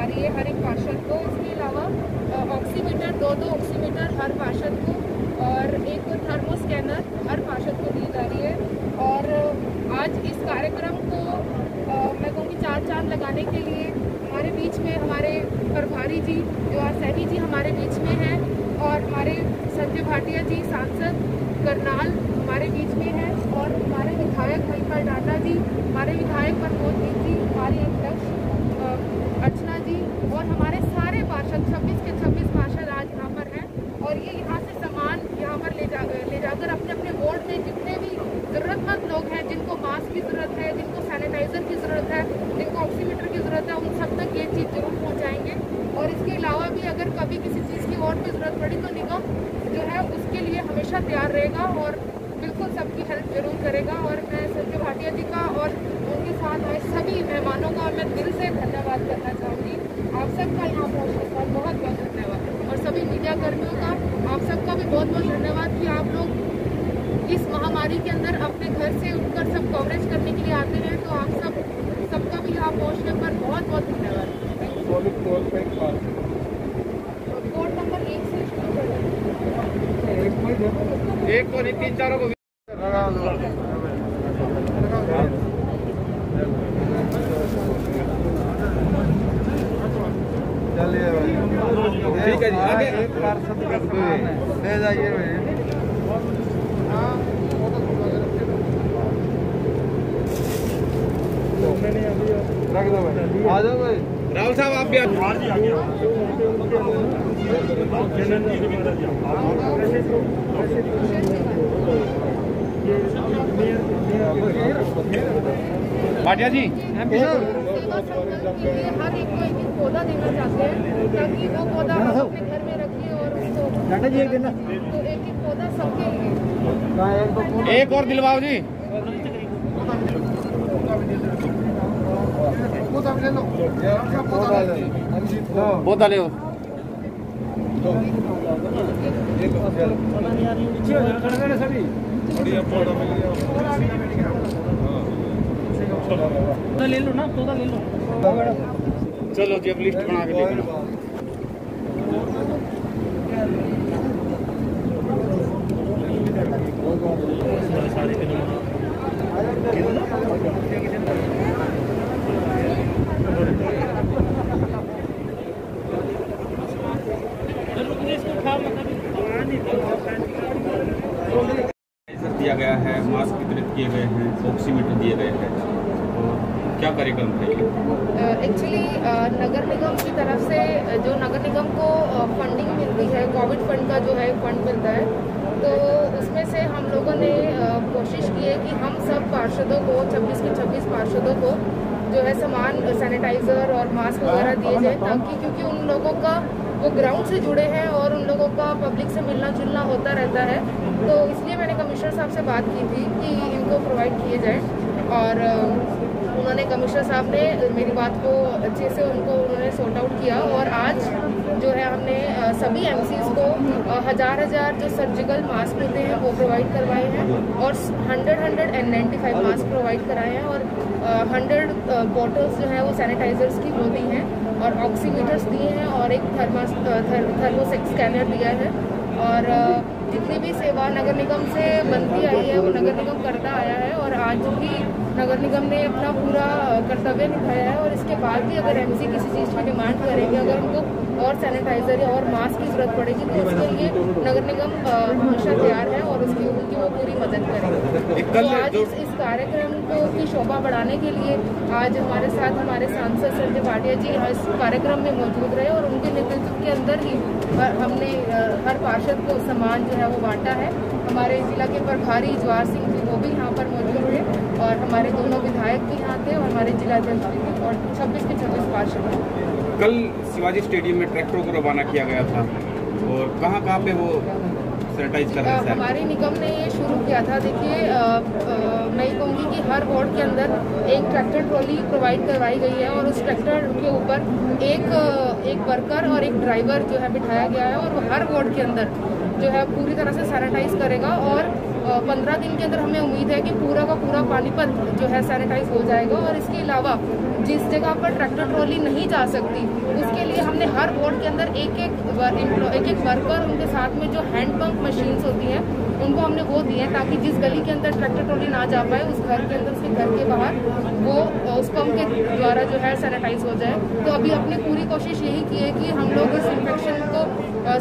जा रही है हर एक पार्षद को। इसके अलावा ऑक्सीमीटर, दो ऑक्सीमीटर हर पार्षद को और एक थर्मो स्कैनर हर पार्षद को दी जा रही है। और आज इस कार्यक्रम को मैं कहूँगी चार चांद लगाने के लिए हमारे बीच में हमारे प्रभारी जी जवाहर सैनी जी हमारे बीच में हैं और हमारे संजय भाटिया जी सांसद करनाल हमारे बीच में हैं और हमारे विधायक महीपाल डाटा जी, हमारे विधायक प्रमोद जी, हमारी अध्यक्ष अर्चना जी और हमारे सारे पार्षद 26 के 26 पार्षद आज यहाँ पर हैं। और ये यहाँ से सामान यहाँ पर ले जाकर अपने अपने वार्ड में जितने भी ज़रूरतमंद लोग हैं, जिनको मास्क की ज़रूरत है, जिनको सैनिटाइज़र की ज़रूरत है, जिनको ऑक्सीमीटर की ज़रूरत है, उन सब तक ये चीज़ जरूर पहुँचाएँगे। और इसके अलावा भी अगर कभी किसी चीज़ की और भी ज़रूरत पड़ी तो निगम जो है उसके लिए हमेशा तैयार रहेगा और बिल्कुल सबकी हेल्प जरूर करेगा। और मैं संजय भाटिया जी का और उनके साथ आए सभी मेहमानों का मैं दिल से धन्यवाद करना चाहूँगी। आप सबका यहाँ पहुँचने का बहुत बहुत धन्यवाद और सभी मीडिया कर्मियों का आप सबका भी बहुत बहुत धन्यवाद कि आप लोग इस महामारी के अंदर अपने घर से उठकर सब कवरेज करने के लिए आते हैं। तो आप सबका भी यहाँ पहुँचने पर बहुत बहुत धन्यवाद। कोड नंबर 1 से शुरू करें। एक को नहीं, 3-4 को चलिए ठीक है जी, आगे एक पार्षद ले जाइए रख दो भाई, आ जाओ भाई। राहुल साहब आप भी भाटिया जी हर एक को एक पौधा देना चाहते हैं ताकि वो पौधा अपने घर में रखिए और उसको तो एक पौधा सबके लिए। एक और दिलवाओ जी। पौधा ले ले लो ना, पौधा ले लो। चलो जी, अब लिस्ट बना के देख लो। दिया गया है, मास्क वितरित किए गए हैं, ऑक्सीमीटर दिए गए हैं, और क्या कार्यक्रम है? एक्चुअली नगर निगम की तरफ से जो नगर निगम को फंडिंग मिलती है, कोविड फंड का जो है फंड मिलता है, तो उसमें से हम लोगों ने कोशिश की है कि हम सब पार्षदों को 26 के 26 पार्षदों को जो है सामान सैनिटाइज़र और मास्क वगैरह दिए जाए, ताकि क्योंकि उन लोगों का वो ग्राउंड से जुड़े हैं और उन लोगों का पब्लिक से मिलना जुलना होता रहता है, तो इसलिए मैंने कमिश्नर साहब से बात की थी कि इनको प्रोवाइड किए जाए। और उन्होंने कमिश्नर साहब ने मेरी बात को अच्छे से उन्होंने सॉर्ट आउट किया और आज जो है हमने सभी एमसीज को हज़ार जो सर्जिकल मास्क होते हैं वो प्रोवाइड करवाए हैं और 195 मास्क प्रोवाइड कराए हैं और 100 बॉटल्स जो है वो सैनिटाइजर्स की वो दी हैं और ऑक्सीमीटर्स दिए हैं और एक थर्मो स्कैनर दिया है। और जितनी भी सेवा नगर निगम से बनती आई है वो नगर निगम करता आया है और आज भी नगर निगम ने अपना पूरा कर्तव्य निभाया है। और इसके बाद भी अगर एमसी किसी चीज़ की डिमांड करेंगे, अगर उनको और सैनिटाइजर या और मास्क की जरूरत पड़ेगी तो उसके लिए नगर निगम हमेशा तैयार है और उनकी वो पूरी मदद करेगी। तो आज इस कार्यक्रम को की शोभा बढ़ाने के लिए आज हमारे साथ हमारे सांसद संजय भाटिया जी इस कार्यक्रम में मौजूद रहे और उनके नेतृत्व के अंदर ही हमने हर पार्षद को सामान जो है वो बांटा है। हमारे जिला के प्रभारी जवाहर सिंह जी वो भी यहाँ पर मौजूद थे और हमारे दोनों विधायक भी यहाँ थे और हमारे जिला अध्यक्ष भी थे और 26 के 26 पार्षद। कल शिवाजी स्टेडियम में ट्रैक्टरों को रवाना किया गया था और कहाँ पे वो सैनिटाइज कर रहे हैं? हमारे निगम ने ये शुरू किया था। देखिए मैं ये कहूँगी कि हर वार्ड के अंदर एक ट्रैक्टर ट्रॉली प्रोवाइड करवाई गई है और उस ट्रैक्टर के ऊपर एक वर्कर और एक ड्राइवर जो है बिठाया गया है और वो हर वार्ड के अंदर जो है पूरी तरह से सैनिटाइज करेगा और 15 दिन के अंदर हमें उम्मीद है कि पूरा का पूरा पानीपत जो है सैनिटाइज हो जाएगा। और इसके अलावा जिस जगह पर ट्रैक्टर ट्रॉली नहीं जा सकती उसके लिए हमने हर वार्ड के अंदर एक एक वर्कर, उनके साथ में जो हैंड पंप मशीन्स होती हैं उनको हमने वो दिए हैं, ताकि जिस गली के अंदर ट्रैक्टर ट्रॉली ना जा पाए उस घर के अंदर, उसके घर के बाहर वो उस पंप के द्वारा जो है सैनिटाइज हो जाए। तो अभी अपनी पूरी कोशिश यही की है कि हम लोग इस इन्फेक्शन को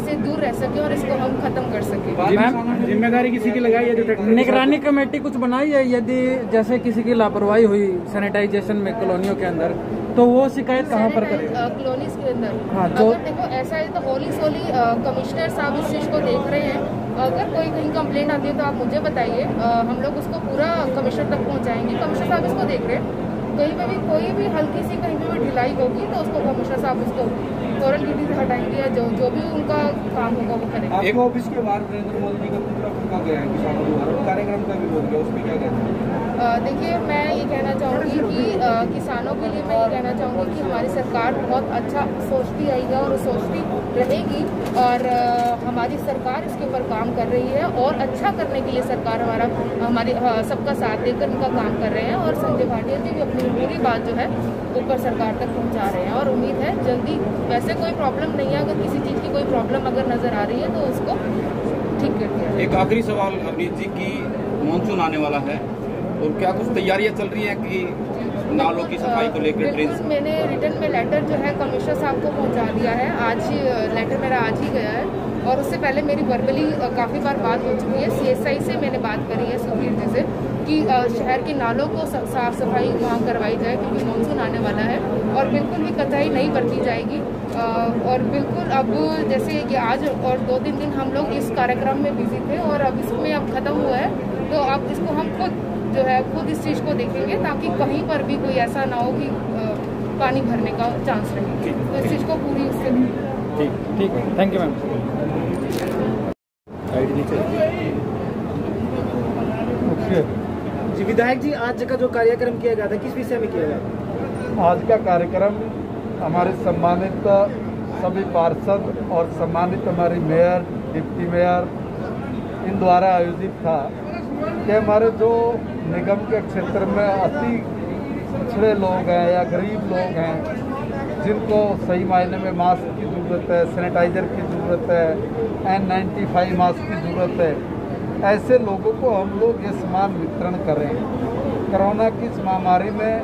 से दूर रह सके और इसको हम खत्म कर सके। मैम, जिम्मेदारी किसी की लगाई है? निगरानी कमेटी कुछ बनाई है? यदि जैसे किसी की लापरवाही हुई सैनिटाइजेशन में कॉलोनियों के अंदर, तो वो शिकायत कहाँ पर करें? कॉलोनीज के अंदर। हाँ, अगर देखो ऐसा है तो होली सोली कमिश्नर साहब इस चीज़ को देख रहे हैं। अगर कोई कहीं कंप्लेंट आती है तो आप मुझे बताइए, हम लोग उसको पूरा कमिश्नर तक पहुंचाएंगे। कमिश्नर साहब इसको देख रहे हैं। कहीं पे भी कोई भी हल्की सी कहीं पे भी ढिलाई होगी तो उसको कमिश्नर साहब उसको फौरन ड्यूटी से हटाएंगे या जो भी उनका काम होगा वो करेंगे। आपके ऑफिस के बाहर नरेंद्र मोदी जी का पुतला फूंका गया है किसानों द्वारा, कार्यक्रम का विरोध किया, उसमें क्या कहना है? देखिए, मैं ये कहना चाहूँगी कि किसानों के लिए मैं ये कहना चाहूँगी कि हमारी सरकार बहुत अच्छा सोचती आई है और सोचती रहेगी। और हमारी सरकार इसके ऊपर काम कर रही है और अच्छा करने के लिए सरकार हमारे सबका साथ देकर इनका काम कर रहे हैं। और संजय भाटिया जी भी अपनी पूरी बात जो है ऊपर सरकार तक पहुंचा रहे हैं और उम्मीद है जल्दी। वैसे कोई प्रॉब्लम नहीं है, अगर किसी चीज़ की कोई प्रॉब्लम अगर नज़र आ रही है तो उसको ठीक कर दिया जाए। एक आखिरी सवाल अवनीत जी की, मानसून आने वाला है और क्या कुछ तैयारियां चल रही हैं कि नालों की सफाई को लेकर? बिल्कुल, मैंने रिटर्न में लेटर जो है कमिश्नर साहब को पहुंचा दिया है। आज ही लेटर मेरा आज ही गया है और उससे पहले मेरी वर्बली काफ़ी बार बात हो चुकी है। CSI से मैंने बात करी है, सुखबीर जी से, कि शहर के नालों को साफ सफाई वहाँ करवाई जाए क्योंकि मानसून आने वाला है और बिल्कुल भी कतई नहीं बरती जाएगी। और बिल्कुल अब जैसे कि आज और 2-3 दिन हम लोग इस कार्यक्रम में बिजी थे और अब इसमें अब खत्म हुआ है, तो अब इसको हम खुद इस चीज़ को देखेंगे ताकि कहीं पर भी कोई ऐसा ना हो कि पानी भरने का चांस रहे। तो इस चीज़ को पूरी उससे ठीक है। Thank you ma'am. जी विधायक जी, आज का जो कार्यक्रम किया गया था किस विषय में किया गया? आज का कार्यक्रम हमारे सम्मानित सभी पार्षद और सम्मानित हमारी मेयर, डिप्टी मेयर इन द्वारा आयोजित था कि हमारे जो निगम के क्षेत्र में अति पिछड़े लोग हैं या गरीब लोग हैं जिनको सही मायने में मास्क की ज़रूरत है, सैनिटाइज़र की ज़रूरत है, N95 मास्क की ज़रूरत है, ऐसे लोगों को हम लोग ये सामान वितरण कर रहे हैं। कोरोना की इस महामारी में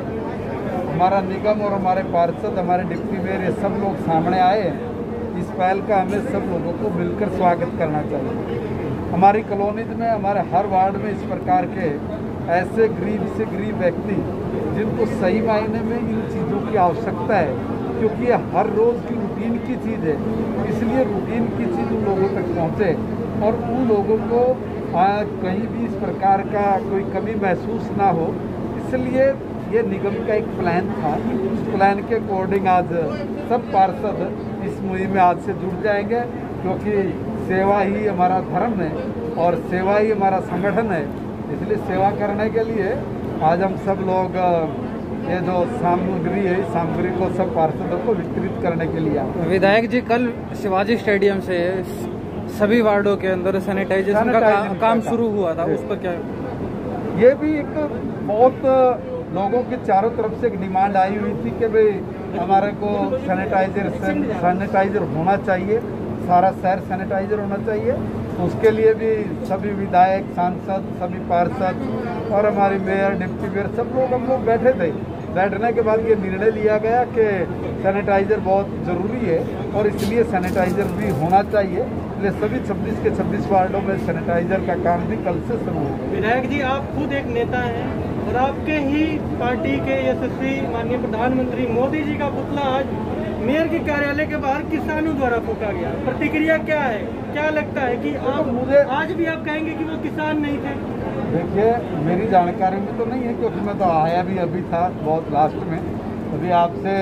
हमारा निगम और हमारे पार्षद, हमारे डिप्टी मेयर, ये सब लोग सामने आए हैं। इस पहल का हमें सब लोगों को मिलकर स्वागत करना चाहिए। हमारी कॉलोनीज में, हमारे हर वार्ड में इस प्रकार के ऐसे गरीब से गरीब व्यक्ति जिनको सही मायने में इन चीज़ों की आवश्यकता है, क्योंकि ये हर रोज़ की रूटीन की चीज़ है, इसलिए रूटीन की चीज़ उन लोगों तक पहुँचे और उन लोगों को कहीं भी इस प्रकार का कोई कमी महसूस ना हो। इसलिए ये निगम का एक प्लान था। उस प्लान के अकॉर्डिंग आज सब पार्षद इस मुहिम में आज से जुड़ जाएंगे, क्योंकि सेवा ही हमारा धर्म है और सेवा ही हमारा संगठन है। इसलिए सेवा करने के लिए आज हम सब लोग ये जो सामग्री है, इस सामग्री को सब पार्षदों को वितरित करने के लिए आए। विधायक जी, कल शिवाजी स्टेडियम से सभी वार्डों के अंदर सैनिटाइजेशन का काम शुरू हुआ था, उस पर क्या? ये भी एक बहुत लोगों के चारों तरफ से एक डिमांड आई हुई थी कि भाई हमारे को सैनिटाइजर होना चाहिए, सारा शहर सैनिटाइजर होना चाहिए। उसके लिए भी सभी विधायक, सांसद, सभी पार्षद और हमारी मेयर, डिप्टी मेयर सब लोग हम लोग बैठे थे। बैठने के बाद ये निर्णय लिया गया कि सैनिटाइजर बहुत ज़रूरी है और इसलिए सैनिटाइजर भी होना चाहिए। इसलिए सभी 26 के 26 वार्डों में सैनिटाइजर का काम भी कल से शुरू हो गया। विधायक जी, आप खुद एक नेता हैं और आपके ही पार्टी के यशस्वी माननीय प्रधानमंत्री मोदी जी का पुतला आज मेयर के कार्यालय के बाहर किसानों द्वारा फूंका गया। प्रतिक्रिया क्या है? क्या लगता है कि आप मुझे आज भी आप कहेंगे कि वो किसान नहीं थे? देखिए, मेरी जानकारी में तो नहीं है, क्योंकि मैं तो आया भी अभी था बहुत लास्ट में। अभी आपसे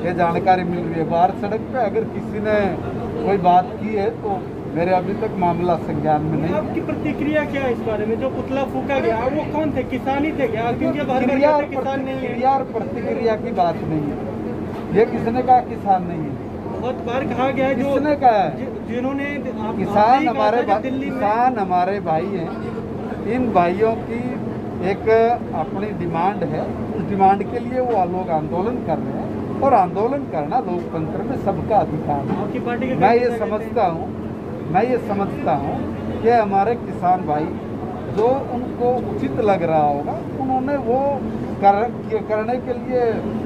ये जानकारी मिल रही है। बाहर सड़क पे अगर किसी ने कोई बात की है तो मेरे अभी तक मामला संज्ञान में नहीं। आपकी प्रतिक्रिया क्या है इस बारे में? जो पुतला फूंका गया वो कौन थे? किसान ही थे क्या? क्योंकि किसान नहीं है। यार, प्रतिक्रिया की बात नहीं है। ये किसने कहा किसान नहीं है? बहुत बार कहा गया है। किसने कहा है? जिन्होंने किसान हमारे भाई हैं। इन भाइयों की एक अपनी डिमांड है, उस डिमांड के लिए वो लोग आंदोलन कर रहे हैं और आंदोलन करना लोकतंत्र में सबका अधिकार है। आपकी पार्टी के मैं ये समझता हूँ कि हमारे किसान भाई जो उनको उचित लग रहा होगा उन्होंने वो करने के लिए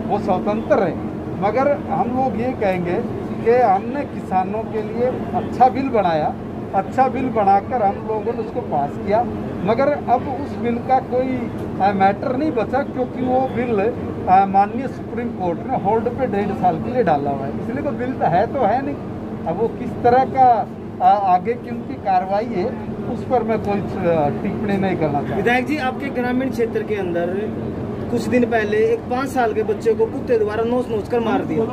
वो स्वतंत्र है, मगर हम लोग ये कहेंगे कि हमने किसानों के लिए अच्छा बिल बनाया, अच्छा बिल बनाकर हम लोगों ने उसको पास किया, मगर अब उस बिल का कोई मैटर नहीं बचा क्योंकि वो बिल माननीय सुप्रीम कोर्ट ने होल्ड पे 1.5 साल के लिए डाला हुआ है, इसलिए तो बिल तो है नहीं। अब वो किस तरह का आगे की उनकी कार्रवाई है उस पर मैं कोई टिप्पणी नहीं करना चाहता। विधायक जी, आपके ग्रामीण क्षेत्र के अंदर कुछ दिन पहले एक 5 साल के बच्चे को कुत्ते द्वारा नोच कर मार दिया,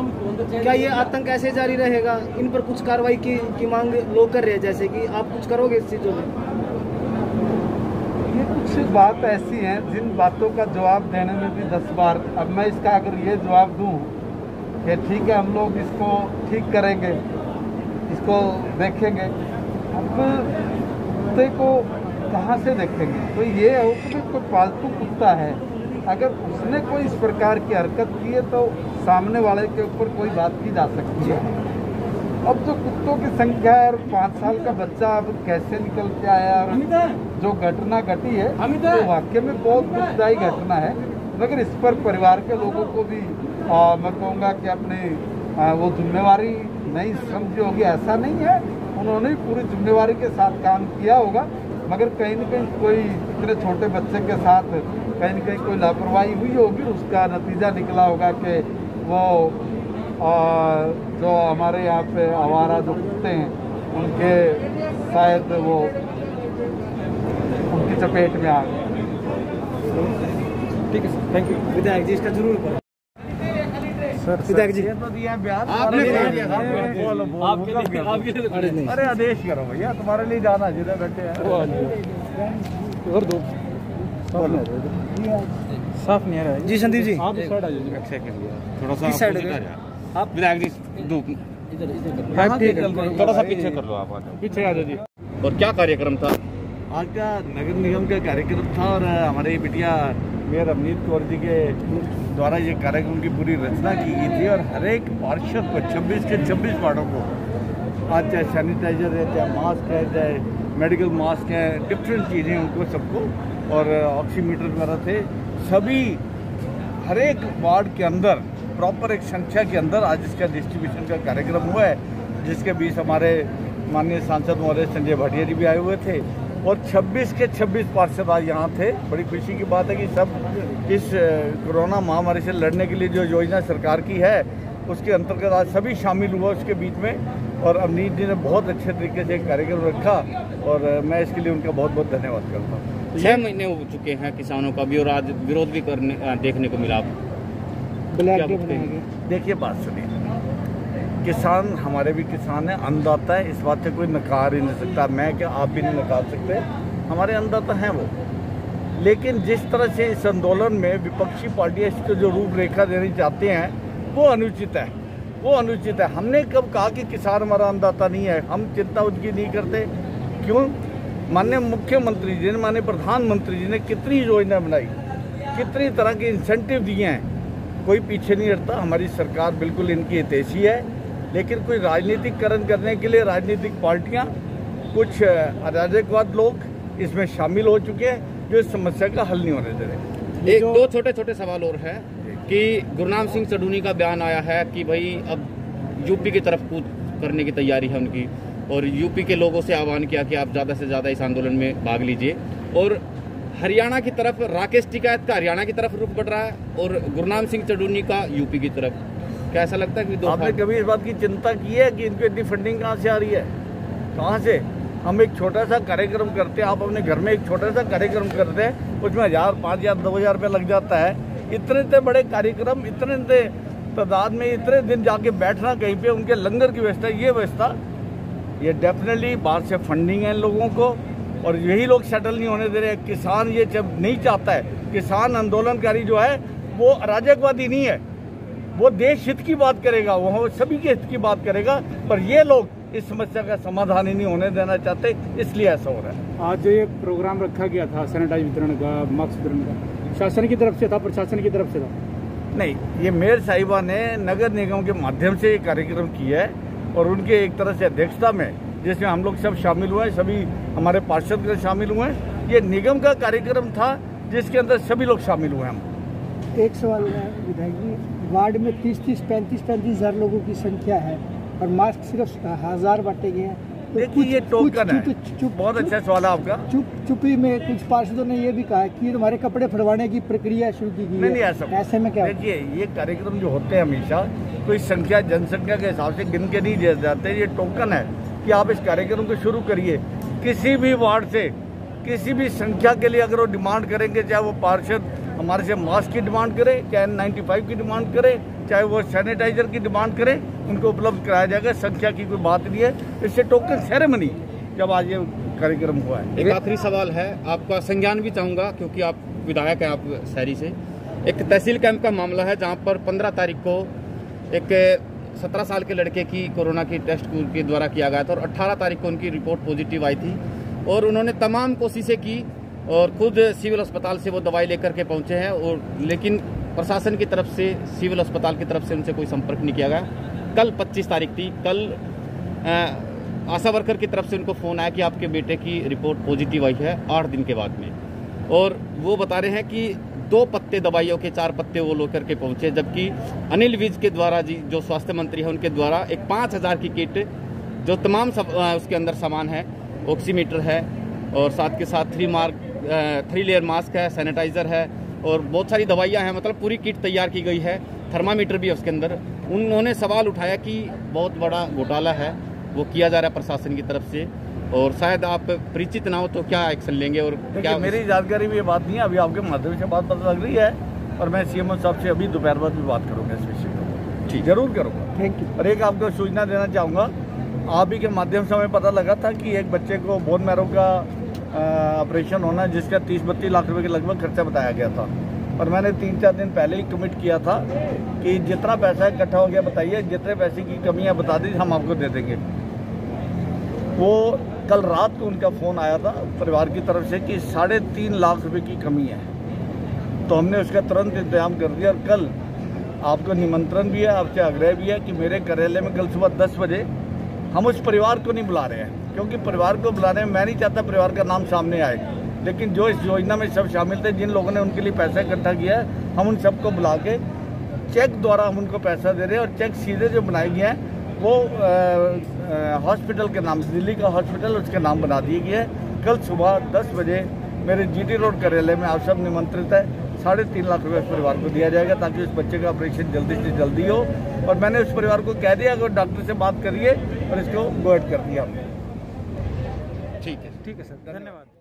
क्या ये आतंक ऐसे जारी रहेगा? इन पर कुछ कार्रवाई की मांग लोग कर रहे हैं, जैसे कि आप कुछ करोगे इस चीजों में? ये कुछ बात ऐसी हैं जिन बातों का जवाब देने में भी 10 बार, अब मैं इसका अगर ये जवाब दूं कि ठीक है हम लोग इसको ठीक करेंगे, इसको देखेंगे, अब कुत्ते को कहाँ से देखेंगे? तो ये हो कि कोई पालतू कुत्ता है, अगर उसने कोई इस प्रकार की हरकत की है तो सामने वाले के ऊपर कोई बात की जा सकती है। अब जो कुत्तों की संख्या है और 5 साल का बच्चा अब कैसे निकल के आया और जो घटना घटी है तो वाकई में बहुत दुखदायी घटना है, मगर इस पर परिवार के लोगों को भी मैं कहूँगा कि अपनी वो जिम्मेवारी नहीं समझी होगी, ऐसा नहीं है, उन्होंने पूरी जिम्मेवारी के साथ काम किया होगा, मगर कहीं न कहीं कोई इतने छोटे बच्चे के साथ कहीं न कहीं कोई लापरवाही हुई होगी, उसका नतीजा निकला होगा कि वो जो हमारे यहाँ पे आवारा जो कुत्ते हैं उनके शायद वो उनकी चपेट में आ गए। ठीक है सर, थैंक यू। विधायक जी इसका जरूर करें। विधायक जी तो दिया बयान अरे आदेश करो भैया, तुम्हारे लिए जाना जिधर बैठे हैं और दो साफ नहीं आ रहा है जी। संदीप जी आप साइड आ जाइए, थोड़ा सा किस साइड आप विधायक जी थोड़ा सा पीछे कर लो, आप पीछे आ जाइए। और क्या कार्यक्रम था आज का? नगर निगम का कार्यक्रम था और हमारे बिटिया मेयर अवनीत कौर जी के द्वारा ये कार्यक्रम की पूरी रचना की गई थी और हर एक पार्षद को 26 के 26 वार्डों को आज चाहे सैनिटाइजर है, चाहे मास्क है, चाहे मेडिकल मास्क है, डिफरेंट चीज़ें उनको सबको और ऑक्सीमीटर वगैरह थे, सभी हर एक वार्ड के अंदर प्रॉपर एक संख्या के अंदर आज इसका डिस्ट्रीब्यूशन का कार्यक्रम हुआ है, जिसके बीच हमारे माननीय सांसद महोदय संजय भाटिया जी भी आए हुए थे और 26 के 26 पार्षद आज यहाँ थे। बड़ी खुशी की बात है कि सब इस कोरोना महामारी से लड़ने के लिए जो योजना सरकार की है उसके अंतर्गत आज सभी शामिल हुआ उसके बीच में, और अवनीत जी ने बहुत अच्छे तरीके से कार्यक्रम रखा और मैं इसके लिए उनका बहुत बहुत धन्यवाद करता हूँ। 6 महीने हो चुके हैं किसानों का भी और आज विरोध भी देखने को मिला। देखिए बात सुनिए, किसान हमारे भी किसान हैं, अन्नदाता है, इस बात से कोई नकार ही नहीं सकता, मैं क्या आप भी नहीं नकार सकते, हमारे अन्नदाता हैं वो। लेकिन जिस तरह से इस आंदोलन में विपक्षी पार्टियां इसको जो रूपरेखा देनी चाहते हैं वो अनुचित है, वो अनुचित है। हमने कब कहा कि किसान हमारा अन्नदाता नहीं है? हम चिंता उसकी नहीं करते। क्यों? माननीय मुख्यमंत्री जी ने, माननीय प्रधानमंत्री जी ने कितनी योजना बनाई, कितनी तरह के इंसेंटिव दिए हैं, कोई पीछे नहीं हटता। हमारी सरकार बिल्कुल इनकी हितैषी है, लेकिन कोई राजनीतिकरण करने के लिए राजनीतिक पार्टियां, कुछ अराजकवाद लोग इसमें शामिल हो चुके हैं जो इस समस्या का हल नहीं होने दे रहे। एक दो छोटे छोटे सवाल और है कि गुरनाम सिंह सडूनी का बयान आया है कि भाई अब यूपी की तरफ कूच करने की तैयारी है उनकी, और यूपी के लोगों से आह्वान किया कि आप ज़्यादा से ज़्यादा इस आंदोलन में भाग लीजिए। और हरियाणा की तरफ राकेश टिकैत का हरियाणा की तरफ रुख बढ़ रहा है और गुरनाम सिंह सडूनी का यूपी की तरफ। क्या ऐसा लगता है कि आपने कभी इस बात की चिंता की है कि इनको इतनी फंडिंग कहाँ से आ रही है? कहाँ से? हम एक छोटा सा कार्यक्रम करते हैं, आप अपने घर में एक छोटा सा कार्यक्रम करते हैं, उसमें 1000, 5000, 2000 रुपये लग जाता है। इतने बड़े कार्यक्रम, इतने तादाद में इतने दिन जाके बैठना कहीं पे, उनके लंगर की व्यवस्था, ये व्यवस्था, ये डेफिनेटली बाहर से फंडिंग है इन लोगों को और यही लोग सेटल नहीं होने दे रहे। किसान ये जब नहीं चाहता है, किसान आंदोलनकारी जो है वो अराजकवादी नहीं है, वो देश हित की बात करेगा, वो सभी के हित की बात करेगा। पर ये लोग इस समस्या का समाधान ही नहीं होने देना चाहते, इसलिए ऐसा हो रहा है। आज जो ये प्रोग्राम रखा गया था सैनिटाइज वितरण का, मास्क वितरण का, शासन की तरफ से था, प्रशासन की तरफ से था? नहीं, ये मेयर साहिबा ने नगर निगम के माध्यम से ये कार्यक्रम किया है और उनके एक तरह से अध्यक्षता में, जिसमें हम लोग सब शामिल हुए हैं, सभी हमारे पार्षद शामिल हुए हैं। ये निगम का कार्यक्रम था जिसके अंदर सभी लोग शामिल हुए हैं। हम एक सवाल है विधायक जी, वार्ड में 35 हज़ार लोगों की संख्या है और मास्क सिर्फ 1000 बांटे गए हैं। तो देखिए ये टोकन है। बहुत अच्छा सवाल है आपका। चुप्पी में कुछ पार्षदों ने ये भी कहा कि तुम्हारे कपड़े फड़वाने की प्रक्रिया शुरू की गई है। नहीं, ऐसे में क्या? देखिए ये कार्यक्रम जो होते हैं हमेशा कोई संख्या जनसंख्या के हिसाब से गिन के नहीं दिए जाते। ये टोकन है कि आप इस कार्यक्रम को शुरू करिए। किसी भी वार्ड से किसी भी संख्या के लिए अगर वो डिमांड करेंगे, चाहे वो पार्षद हमारे से मास्क की डिमांड करे, चाहे N95 की डिमांड करे, चाहे वो सैनिटाइजर की डिमांड करे, उनको उपलब्ध कराया जाएगा। संख्या की कोई बात नहीं है। इससे टोकन सेरेमनी जब आज ये कार्यक्रम हुआ है। एक आखिरी सवाल है, आपका संज्ञान भी चाहूंगा क्योंकि आप विधायक हैं, आप शहरी से। एक तहसील कैंप का मामला है जहां पर 15 तारीख को एक 17 साल के लड़के की कोरोना की टेस्ट के द्वारा किया गया था और 18 तारीख को उनकी रिपोर्ट पॉजिटिव आई थी और उन्होंने तमाम कोशिशें की और खुद सिविल अस्पताल से वो दवाई लेकर के पहुंचे हैं, और लेकिन प्रशासन की तरफ से, सिविल अस्पताल की तरफ से उनसे कोई संपर्क नहीं किया गया। कल 25 तारीख थी, कल आशा वर्कर की तरफ से उनको फ़ोन आया कि आपके बेटे की रिपोर्ट पॉजिटिव आई है 8 दिन के बाद में, और वो बता रहे हैं कि 2 पत्ते दवाइयों के 4 पत्ते वो लेकर के पहुंचे, जबकि अनिल विज के द्वारा जी जो स्वास्थ्य मंत्री है उनके द्वारा एक 5000 की किट जो तमाम उसके अंदर सामान है, ऑक्सीमीटर है और साथ के साथ 3 लेयर मास्क है, सैनिटाइजर है और बहुत सारी दवाइयां हैं, मतलब पूरी किट तैयार की गई है, थर्मामीटर भी है उसके अंदर। उन्होंने सवाल उठाया कि बहुत बड़ा घोटाला है वो किया जा रहा है प्रशासन की तरफ से, और शायद आप परिचित ना हो तो क्या एक्शन लेंगे? और क्या मेरी जानकारी में ये बात नहीं है, अभी आपके माध्यम से बात पता लग रही है और मैं CMO साहब से अभी दोपहर बाद भी बात करूँगा इस विषय पर। ठीक, जरूर करूँगा। Thank you. और एक आपको सूचना देना चाहूँगा, आप ही के माध्यम से हमें पता लगा था कि एक बच्चे को बोन मैरो का ऑपरेशन होना है जिसका 30-32 लाख रुपए के लगभग खर्चा बताया गया था, और मैंने 3-4 दिन पहले ही कमिट किया था कि जितना पैसा इकट्ठा हो गया बताइए, जितने पैसे की कमी है बता दीजिए, हम आपको दे देंगे। वो कल रात को उनका फ़ोन आया था परिवार की तरफ से कि 3.5 लाख रुपए की कमी है, तो हमने उसका तुरंत इंतजाम कर दिया। और कल आपको निमंत्रण भी है, आपसे आग्रह भी है कि मेरे कार्यालय में कल सुबह 10 बजे हम उस परिवार को नहीं बुला रहे हैं, क्योंकि परिवार को बुलाने में मैं नहीं चाहता परिवार का नाम सामने आए, लेकिन जो इस योजना में सब शामिल थे, जिन लोगों ने उनके लिए पैसा इकट्ठा किया है, हम उन सबको बुला के चेक द्वारा हम उनको पैसा दे रहे हैं। और चेक सीधे जो बनाए गए हैं वो हॉस्पिटल के नाम, दिल्ली का हॉस्पिटल उसके नाम बना दिए गए हैं। कल सुबह 10 बजे मेरे GT रोड कार्यालय में आप सब निमंत्रित है। 3.5 लाख रुपये उस परिवार को दिया जाएगा ताकि उस बच्चे का ऑपरेशन जल्दी से जल्दी हो, और मैंने उस परिवार को कह दिया कि डॉक्टर से बात करिए और इसको गो अहेड कर दिया। ठीक है सर, धन्यवाद।